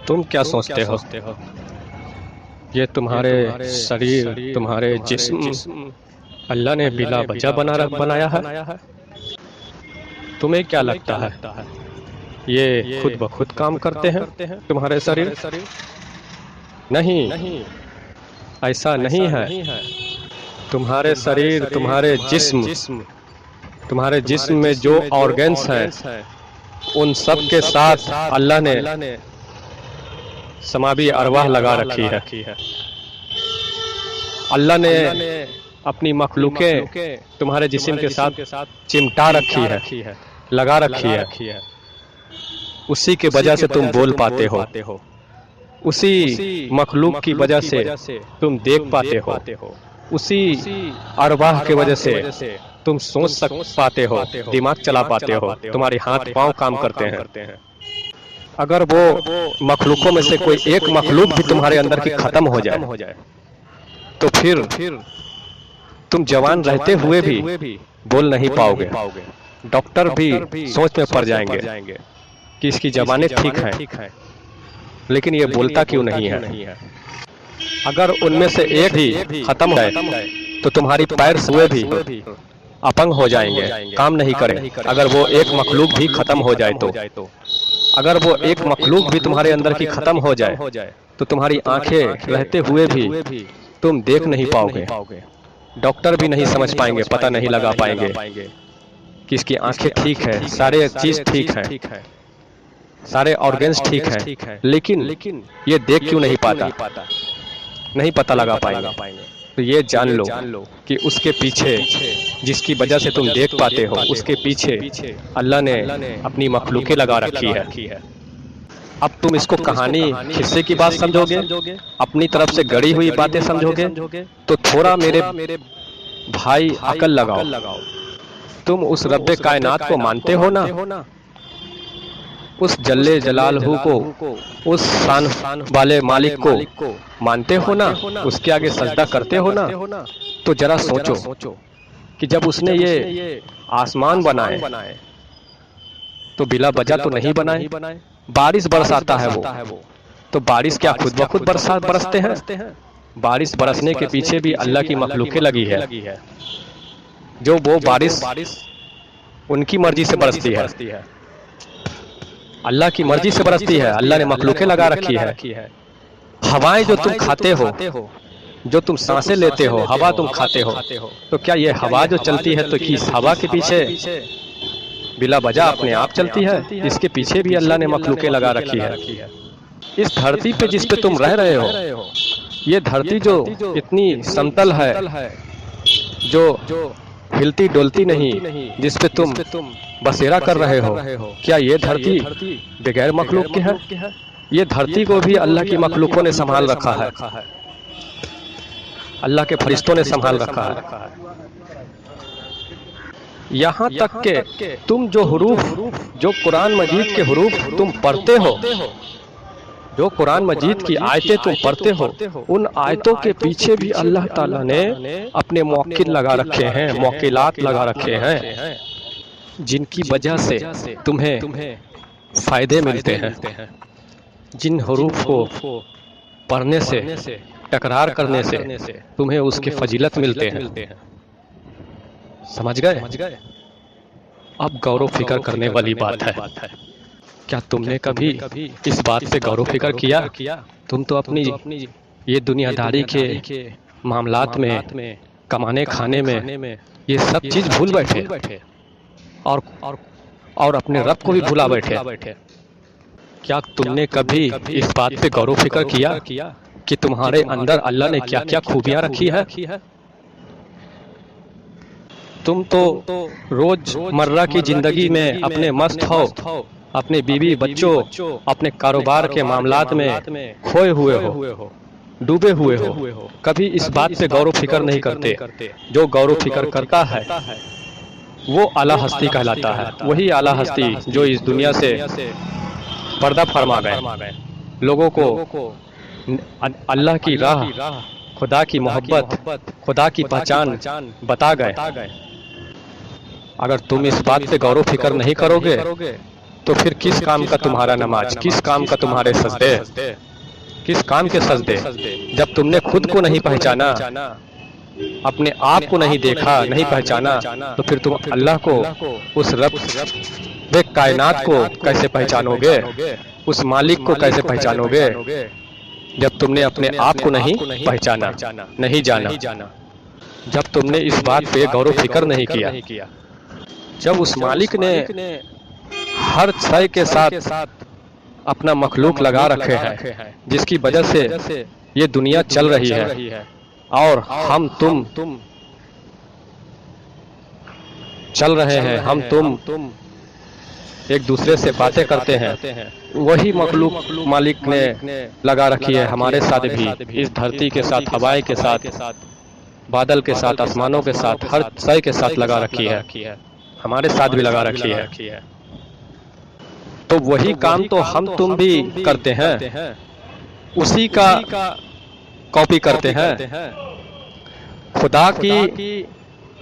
तुम क्या सोचते हो? ये तुम्हारे शरीर, तुम्हारे जिस्म अल्लाह ने बिला वजह बनाया है। तुम्हें क्या लगता है ये खुद ब खुद काम करते हैं तुम्हारे शरीर? नहीं, ऐसा नहीं है। तुम्हारे शरीर, तुम्हारे जिस्म में जो ऑर्गन्स हैं उन सब के साथ अल्लाह ने समावी अरवाह लगा रखी है। अल्लाह ने अपनी मखलूकें तुम्हारे जिस्म के साथ चिमटा रखी है, लगा रखी है। उसी की वजह से तुम बोल पाते हो, उसी मखलूक की वजह से तुम देख पाते हो, उसी अरवाह की वजह से तुम सोच पाते हो, दिमाग चला पाते हो, तुम्हारे हाथ पांव काम करते हैं। अगर वो मखलूकों में से कोई एक मखलूक भी तुम्हारे अंदर की खत्म हो जाए तो फिर तुम जवान रहते हुए भी बोल नहीं पाओगे। डॉक्टर भी सोच में पड़ जाएंगे कि इसकी जबानें ठीक हैं, लेकिन ये बोलता क्यों नहीं है। अगर उनमें से एक भी खत्म हो जाए तो तुम्हारी पैर हुए भी अपंग हो जाएंगे, काम नहीं करें। अगर वो एक मखलूक भी खत्म हो जाए तो अगर वो एक मखलूक भी तुम्हारे अंदर की खत्म हो जाए तो तुम्हारी आंखें रहते हुए भी तुम देख नहीं पाओगे। डॉक्टर भी नहीं समझ पाएंगे, पता नहीं लगा पाएंगे कि इसकी आंखें ठीक है, सारे चीज ठीक है, सारे ऑर्गन्स ठीक हैं, लेकिन ये देख क्यों नहीं पाता, नहीं पता लगा पाएंगे। तो ये जान लो कि उसके पीछे, जिसकी वजह से तुम देख पाते हो, उसके पीछे अल्लाह ने अपनी मखलूकें लगा रखी है। अब तुम इसको कहानी हिस्से की बात समझोगे, अपनी तरफ से गढ़ी हुई बातें समझोगे, तो थोड़ा मेरे भाई अकल लगाओ। तुम उस रब्बे कायनात को मानते हो ना, उस जल्ले जलालहू को, उस शान वाले मालिक को मानते हो ना, उसके आगे सजदा करते हो ना। तो जरा सोचो कि जब उसने ये आसमान बनाए तो बिला वजह तो नहीं बनाए। बारिश बरसाता है वो, तो बारिश क्या खुद ब खुद बरसते हैं? बारिश बरसने के पीछे भी अल्लाह की मखलूकें लगी है, जो वो बारिश उनकी मर्जी से बरसती है, अल्लाह की मर्जी से बरसती है। अल्लाह ने मखलूकें लगा रखी है। हवाएं जो तुम खाते हो, जो तुम सांसें लेते हो, हवा तुम खाते हो, तो क्या ये हवा जो चलती है तो इस हवा के पीछे बिला वजह अपने आप चलती है? इसके पीछे भी अल्लाह ने मखलूकें लगा रखी है। इस धरती पे जिस पे तुम रह रहे हो, ये धरती जो इतनी समतल है, जो हिलती डोलती नहीं, जिस पे तुम बसेरा कर रहे हो, क्या ये धरती बगैर मखलूक के है? ये धरती को भी अल्लाह की मखलूकों ने संभाल रखा है, अल्लाह के फरिश्तों ने संभाल रखा है। यहाँ तक के तुम जो हुरूफ, जो कुरान मजीद के हुरूफ तुम पढ़ते हो, जो कुरान मजीद की आयतें तुम पढ़ते हो, उन आयतों के पीछे भी अल्लाह ताला ने अपने मौकिल लगा रखे हैं, मौकिलात लगा रखे हैं, जिनकी वजह से तुम्हें फायदे मिलते हैं। जिन हुरूफ को पढ़ने से, टकरार करने से तुम्हें उसके फजीलत मिलते हैं। समझ गए? अब गौरव फिक्र करने वाली बात है। क्या तुमने कभी इस बात पे गौरव फिक्र किया? तुम तो अपनी ये दुनियादारी के मामलात में, कमाने खाने में ये सब चीज भूल बैठे और अपने रब को भी भुला बैठे। क्या तुमने कभी इस बात पे गौरव फिक्र किया कि तुम्हारे अंदर अल्लाह ने क्या क्या खूबियां रखी है? तुम तो रोज मर्रा की जिंदगी में अपने मस्त हो, अपने बीवी बच्चों, अपने कारोबार के मामलात में खोए हुए हो, डूबे हुए हो। कभी इस बात पे गौरव फिक्र नहीं करते। जो गौरव फिक्र करता है वो आला हस्ती कहलाता है। वही आला हस्ती जो इस दुनिया से पर्दा फरमा गए, लोगों को अल्लाह की राह, खुदा की मोहब्बत, खुदा की पहचान बता गए। अगर तुम इस बात पे गौरव फिक्र नहीं करोगे तो फिर किस काम का तुम्हारा नमाज, किस काम का तुम्हारे सजदे, किस काम के सजदे? जब तुमने खुद को नहीं पहचाना, अपने आप को नहीं देखा, नहीं पहचाना, तो फिर तुम अल्लाह को, उस रब वे कायनात को कैसे पहचानोगे, उस मालिक को कैसे पहचानोगे जब तुमने अपने आप को नहीं पहचाना, नहीं जाना, जब तुमने इस बात पे गौर फिक्र नहीं किया, जब उस मालिक ने हर शय के साथ अपना मखलूक लगा रखे हैं, जिसकी वजह से ये दुनिया चल रही है और हम तुम चल रहे हैं, हम तुम एक दूसरे से बातें करते हैं, वही मखलूक मालिक ने लगा रखी है हमारे साथ भी, इस धरती के साथ, हवाएं के साथ, बादल के साथ, आसमानों के साथ, हर शय के साथ लगा रखी है, हमारे साथ भी लगा रखी है। तो वही काम तो हम तुम भी करते हैं, उसी का कॉपी करते हैं। खुदा की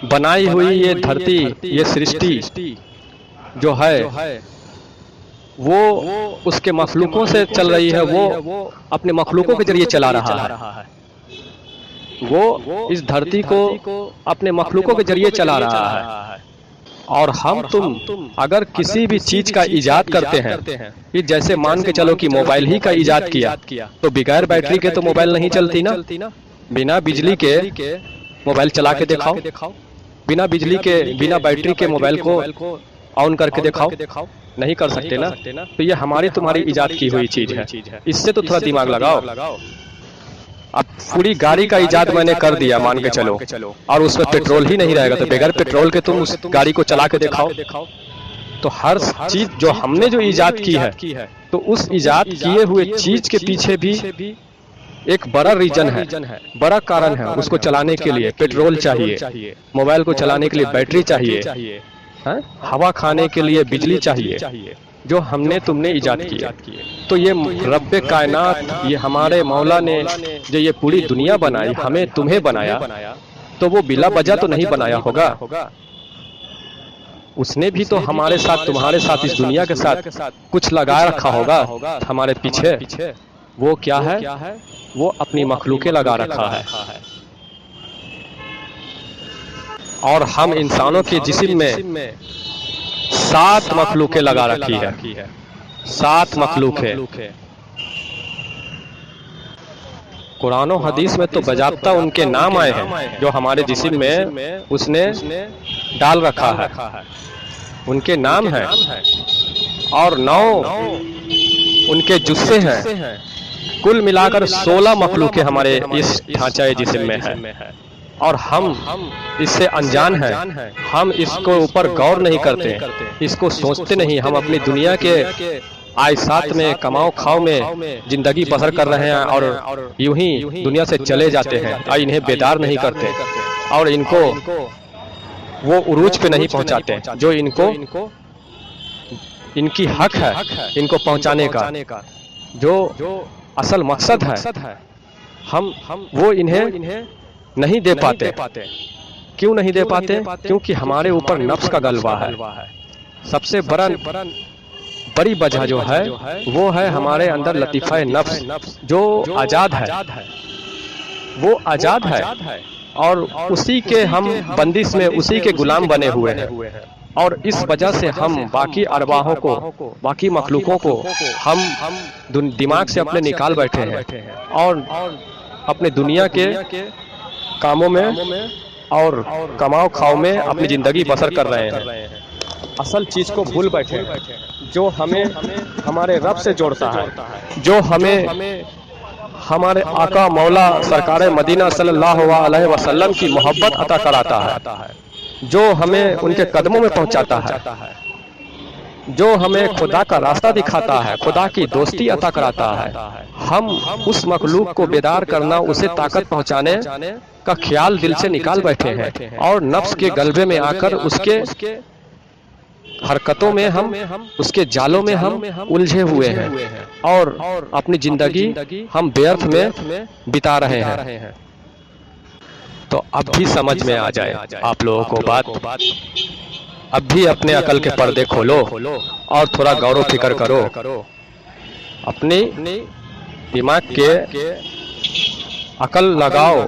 बनाई हुई ये धरती, ये सृष्टि जो है वो उसके मखलूकों से चल रही है, वो अपने मखलूकों के जरिए चला रहा है, वो इस धरती को अपने मखलूकों के जरिए चला रहा है। और हम तुम अगर किसी भी चीज का इजाद करते हैं, ये जैसे मान के चलो कि मोबाइल ही का इजाद किया, तो बगैर बैटरी के तो मोबाइल नहीं चलती ना, बिना बिजली के मोबाइल चला के दिखाओ, बिना बिजली के, बिना बैटरी के मोबाइल को ऑन करके दिखाओ, नहीं कर सकते ना। तो ये हमारी तुम्हारी इजाद की हुई चीज है, इससे तो थोड़ा दिमाग लगाओ। अब पूरी गाड़ी का इजाद मैंने कर दिया मान के चलो, और उसमें पेट्रोल ही नहीं रहेगा, तो बगैर पेट्रोल के तुम उस गाड़ी को चला के दिखाओ। तो हर चीज जो हमने जो इजाद की है, तो उस इजाद किए हुए चीज के पीछे भी एक बड़ा रीजन है, बड़ा कारण है। उसको चलाने के लिए पेट्रोल चाहिए, मोबाइल को चलाने के लिए बैटरी चाहिए, हवा खाने के लिए बिजली चाहिए, जो हमने तुमने इजाद किया। तो ये रब्बे कायनात, ये हमारे मौला ने जो ये पूरी दुनिया बनाई, हमें तुम्हें बनाया, तो वो बिला वजह तो नहीं बनाया होगा। उसने भी तो हमारे साथ, तुम्हारे साथ, इस दुनिया के साथ कुछ लगा रखा होगा हमारे पीछे। वो क्या है? वो अपनी मखलूकें लगा रखा है। और हम इंसानों के जिस्म में 7 मखलूकें लगा रखी है, 7 मखलूकें। कुरान और हदीस में तो बजाबता उनके नाम आए हैं जो हमारे जिस्म में उसने डाल रखा है, उनके नाम हैं, और 9 उनके जुस्से हैं। कुल मिलाकर 16 मखलूकें हमारे इस ढांचाए जिस्म में है, और हम इससे अनजान हैं। हम इसको ऊपर गौर नहीं करते, इसको सोचते नहीं। हम अपनी दुनिया के आयसात में, कमाओ खाओ में जिंदगी बसर कर रहे हैं, और यूं ही दुनिया से चले जाते हैं, और इन्हें बेदार नहीं करते, और इनको वो उरूज पे नहीं पहुंचाते जो इनको इनकी हक है इनको पहुंचाने का, जो असल मकसद है। हम वो इन्हें नहीं दे पाते। क्यों नहीं दे पाते? क्योंकि हमारे ऊपर नफ्स का गलबा है। सबसे बड़ी वजह जो है वो है हमारे अंदर लतीफ़ा नफ्स, जो आजाद है, वो आजाद है, और उसी के हम बंदिश में, उसी के गुलाम बने हुए हैं। और इस वजह से हम बाकी अरवाहों को, बाकी मखलूकों को हम दिमाग से अपने निकाल बैठे हैं, और अपने दुनिया के कामों में और कमाओ खाओ में अपनी जिंदगी बसर कर रहे हैं। असल चीज को भूल बैठे हैं, जो हमें हमारे रब से जोड़ता है, जो हमें हमारे आका मौला सरकार मदीना सल्लल्लाहु अलैहि वसल्लम की मोहब्बत अता कराता है, जो हमें उनके कदमों में पहुंचाता है, जो हमें खुदा का रास्ता दिखाता है, खुदा की दोस्ती अता कराता है। हम उस मखलूक को बेदार करना, उसे ताकत पहुंचाने का ख्याल दिल से निकाल बैठे हैं, और नफ्स के गलबे में आकर उसके हरकतों में हम, उसके जालों में हम उलझे हुए हैं, और अपनी जिंदगी हम व्यर्थ में बिता रहे हैं। तो अब भी समझ में आ जाए आप लोगों को बात। अब भी अपने अकल के पर्दे खोलो और थोड़ा गौर फिक्र करो। अपनी दिमाग के अकल लगाओ,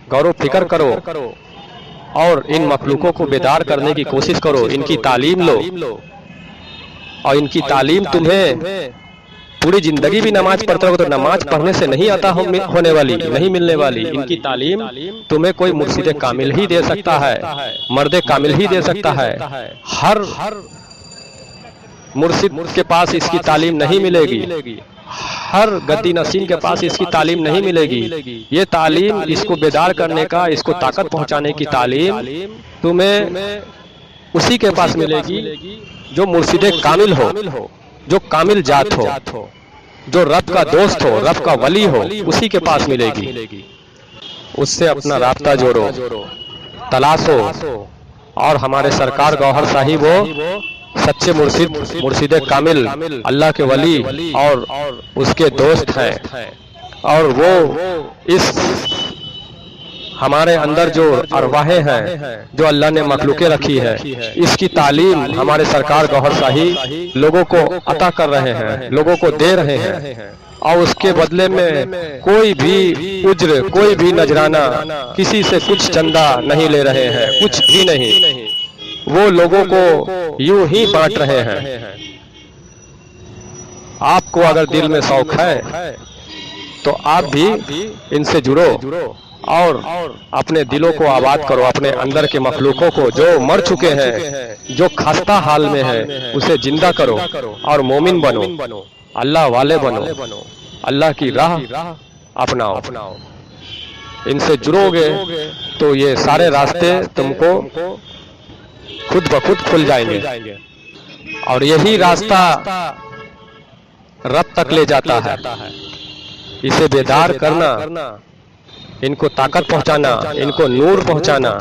गौर फिक्र करो और इन मखलूकों को बेदार करने की कोशिश करो। इनकी तालीम लो और इनकी तालीम तुम्हें पूरी जिंदगी भी नमाज पढ़ते रहो तो नमाज पढ़ने से नहीं आता होने वाली, नहीं मिलने वाली। इनकी तालीम तुम्हें कोई मुर्शिद कामिल ही दे सकता है, मर्द कामिल ही दे सकता है। हर मुर्शिद के पास इसकी तालीम नहीं मिलेगी, हर गद्दी नसीम के पास इसकी तालीम नहीं मिलेगी। ये तालीम, इसको बेदार करने का, इसको ताकत पहुंचाने की तालीम तुम्हें उसी के पास मिलेगी जो मुर्शिद कामिल हो, जो कामिल जात हो, जो रब का दोस्त हो, रब का वली हो, उसी के पास मिलेगी। उससे अपना राब्ता जोड़ो, तलाशो और हमारे सरकार गौहर साहिब वो सच्चे मुर्शिद कामिल, अल्लाह के वली और उसके दोस्त हैं। और वो इस हमारे अंदर जो अरवाहें हैं जो अल्लाह ने मखलूकें रखी है, इसकी तालीम हमारे सरकार गौहर शाही लोगों को अता कर रहे हैं, लोगों को दे रहे हैं। और उसके बदले में कोई भी उज्र, कोई भी नजराना, किसी से कुछ चंदा नहीं ले रहे हैं, कुछ भी नहीं। वो लोगों को यूं ही बांट रहे हैं। आपको अगर दिल में शौक है तो आप भी इनसे जुड़ो और अपने दिलों को आबाद करो। अपने अंदर के मखलूकों को जो मर चुके हैं, जो खस्ता हाल में है, उसे जिंदा करो और मोमिन बनो, अल्लाह वाले बनो, अल्लाह की राह अपनाओ। इनसे जुड़ोगे तो ये सारे रास्ते तुमको खुद ब खुद खुल जाएंगे और यही रास्ता रब तक ले जाता है। इसे बेदार करना, इनको ताकत पहुंचाना, इनको नूर पहुंचाना,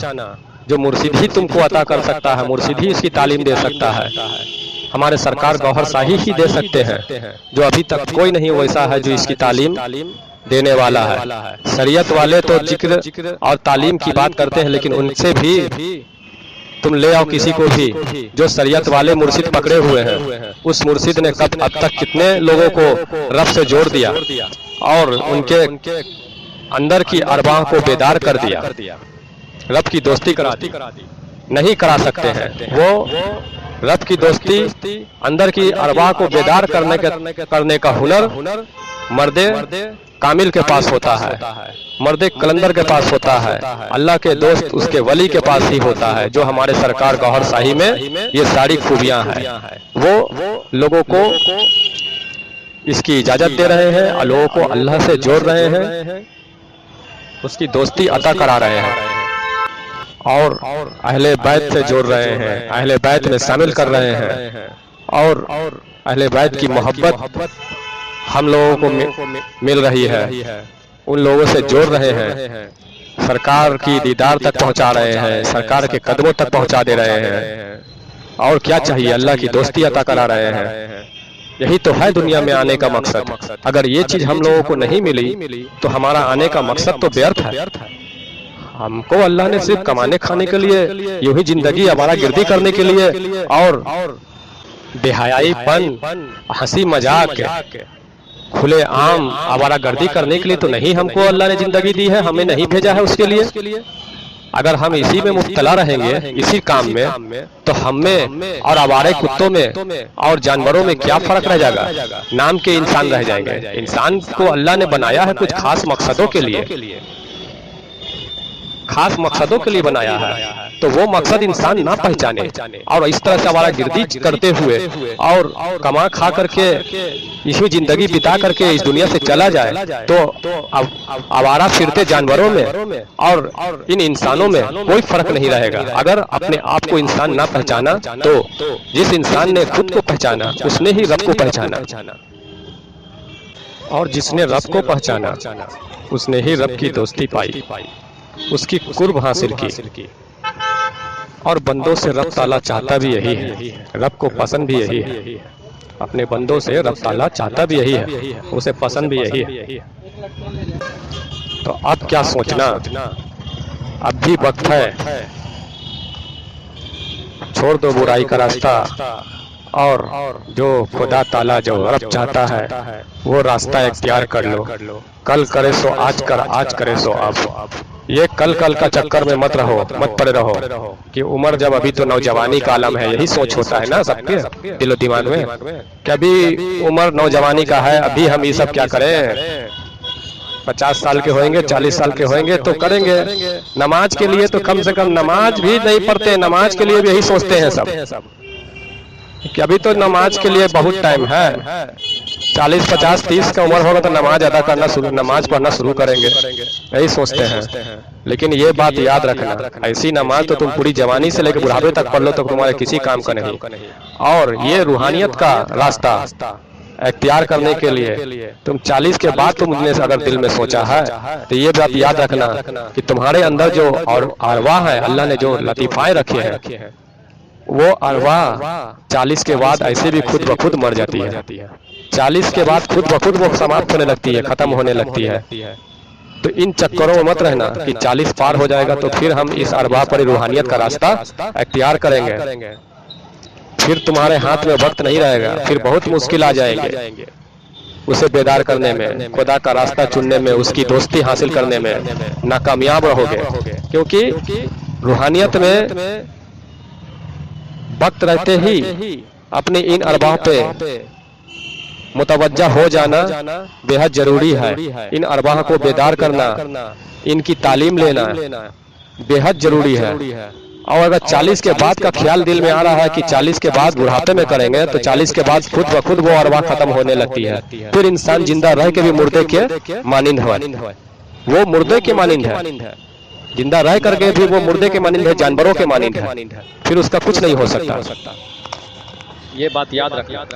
जो मुर्शिद ही तुमको अता कर सकता है, मुर्शिद ही इसकी तालीम दे सकता है। हमारे सरकार गौहर शाही ही दे सकते हैं, जो अभी तक कोई नहीं वैसा है जो इसकी तालीम देने वाला है। शरीयत वाले तो जिक्र और तालीम की बात करते हैं, लेकिन उनसे भी तुम ले आओ किसी को भी जो शरीयत वाले मुर्शिद पकड़े हुए हैं। उस मुर्शिद ने अब तक कितने लोगों को रब से जोड़ दिया और उनके अंदर की अरवाह को बेदार कर दिया, रब की दोस्ती करा दी। नहीं करा सकते हैं वो रब की दोस्ती, अंदर की अरवाह को बेदार करने का हुनर मर्दे कामिल के पास होता है, मर्दे कलंदर के पास होता है, अल्लाह के दोस्त उसके वली के पास ही होता है। जो हमारे सरकार गौहर शाही में ये सारी खूबियां हैं, वो लोगों को इसकी इजाजत दे रहे हैं और लोगों को अल्लाह से जोड़ रहे हैं, उसकी दोस्ती अता करा रहे हैं और अहले बैत से जोड़ रहे हैं, अहले बैत में शामिल कर रहे हैं और अहले बैत की मोहब्बत हम लोगों को मिल रही है, उन लोगों से जोड़ रहे हैं, सरकार की दीदार तक पहुंचा रहे हैं, सरकार के कदमों तक पहुंचा दे रहे हैं। और क्या चाहिए, अल्लाह की दोस्ती अता करा रहे हैं। यही तो है दुनिया में आने का मकसद। अगर ये चीज हम लोगों को नहीं मिली तो हमारा आने का मकसद तो व्यर्थ है। हमको अल्लाह ने सिर्फ कमाने खाने के लिए, यूं ही जिंदगी आवारागर्दी करने के लिए और बेहयाईपन, हंसी मजाक, खुले आम आवारागर्दी करने के लिए तो नहीं हमको अल्लाह ने जिंदगी दी है, हमें नहीं भेजा है उसके लिए। अगर हम इसी में मुब्तला रहेंगे, इसी काम में, तो हम में और आवारे कुत्तों में और जानवरों में क्या फर्क रह जाएगा? नाम के इंसान रह जाएंगे। इंसान को अल्लाह ने बनाया है कुछ खास मकसदों के लिए, खास मकसदों के लिए बनाया है, तो वो मकसद इंसान ना पहचाने और इस तरह से आवारागर्दी करते हुए और कमा खा करके इसमें जिंदगी बिता करके इस दुनिया से चला जाए, तो आवारा फिरते जानवरों में और इन इंसानों में कोई फर्क नहीं रहेगा। अगर अपने आप को इंसान ना पहचाना तो जिस इंसान ने खुद को पहचाना उसने ही रब को पहचाना और जिसने रब को पहचाना उसने ही रब की दोस्ती पाई, उसकी कुर्ब हासिल की। और बंदों से रब ताला चाहता भी यही है, रब को पसंद भी यही है। अपने बंदों से रब ताला चाहता भी यही है, उसे पसंद भी यही है। तो अब क्या सोचना, अब भी वक्त है छोड़ दो बुराई का रास्ता और जो खुदा ताला जो रब चाहता है वो रास्ता इख्तियार कर लो। कल करे सो आज कर, आज करे सो अब। ये कल कल का चक्कर में मत रहो, मत पड़े रहो कि उम्र जब अभी तो नौजवानी का आलम है, यही सोच होता है ना सबके दिलो दिमाग में कि अभी उम्र नौजवानी का है, अभी हम ये सब क्या करें। 50 साल के होंगे, 40 साल के होंगे तो करेंगे। नमाज के लिए तो कम से कम नमाज भी नहीं पढ़ते, नमाज के लिए भी यही सोचते हैं सब कि अभी तो नमाज के लिए बहुत टाइम है। 40, 50, 30 का उम्र होगा तो नमाज अदा करना शुरू, नमाज पढ़ना शुरू करेंगे, यही सोचते हैं। लेकिन ये बात याद रखना, ऐसी नमाज तो तुम पूरी जवानी से लेकर बुढ़ापे तक पढ़ लो तो तुम्हारे किसी काम का नहीं। और ये रूहानियत का रास्ता इख्तियार करने के लिए तुम 40 के बाद तुमने अगर दिल में सोचा है तो ये बात याद रखना कि तुम्हारे अंदर जो और अरवाह है, अल्लाह ने जो लतीफ़ाएं रखे हैं, वो अरवाह 40 के बाद ऐसे भी खुद ब खुद मर जाती है। 40 के बाद खुद ब खुद वो समाप्त होने लगती है, खत्म होने लगती है। तो इन चक्करों में मत रहना कि 40 पार हो जाएगा तो फिर हम इस अरवाह पर रूहानियत का रास्ता इख्तियार करेंगे। फिर तुम्हारे हाथ में वक्त नहीं रहेगा, फिर बहुत मुश्किल आ जाएंगे उसे बेदार करने में, खुदा का रास्ता चुनने में, उसकी दोस्ती हासिल करने में नाकामयाब रहोगे। क्योंकि रूहानियत में वक्त रहते ही अपनी इन अरबाह पे मुतवज्जा हो जाना बेहद जरूरी है। इन अरबाह को बेदार करना, इनकी तालीम लेना बेहद जरूरी है। और अगर 40 के बाद का ख्याल दिल में आ रहा है कि 40 के बाद बुढ़ापे में करेंगे तो 40 के बाद खुद ब खुद वो अरवाह खत्म होने लगती है। फिर इंसान जिंदा रह के भी मुर्दे के मानिंद है, वो मुर्दे के मानिंद है। जिंदा रह करके भी वो मुर्दे के मानिंद है, जानवरों के मानिंद है। फिर उसका कुछ नहीं हो सकता। ये बात याद रखना।